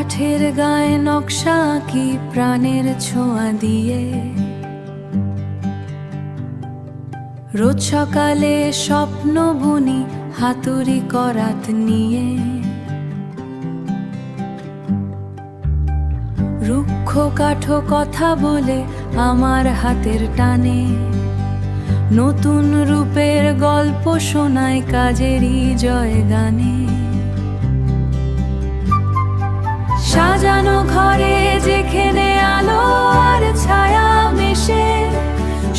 কাঠের গায়ে নকশা কি প্রাণের ছোঁয়া দিয়ে, রোজ সকালে স্বপ্ন বুনি হাতুড়ি করাত নিয়ে। রুক্ষ কাঠো কথা বলে আমার হাতের টানে, নতুন রূপের গল্প শোনায় কাজেরই জয় গানে। সাজানো ঘরে যেখানে আলো আর ছায়া মেশে,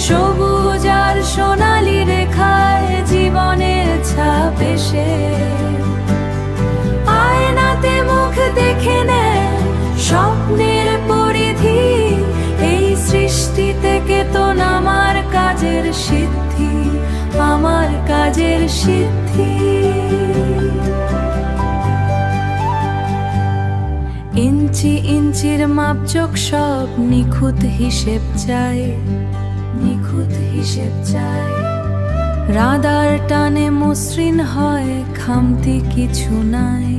সবুজ আর সোনালি রেখায় জীবনের ছাপ এসে। আয়নাতে মুখ দেখে নেয় স্বপ্নের পরিধি, এই সৃষ্টি থেকে তো আমার কাজের সিদ্ধি, আমার কাজের সিদ্ধি। ইঞ্চি ইঞ্চির মাপজোক সব নিখুঁত হিসেব চায়, নিখুঁত হিসেব চায়। রাদার টানে মসৃণ হয়, খামতি কিছু নাই,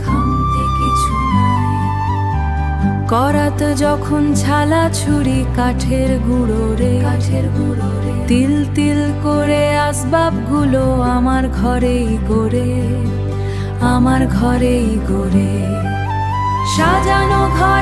খামতি কিছু নাই। করাত যখন ঝালা ছুরি কাঠের গুঁড়ো রে, কাঠের গুঁড়ো রে। তিল তিল করে আসবাবগুলো আমার ঘরেই গড়ে, আমার ঘরেই গড়ে। সাজানো ঘর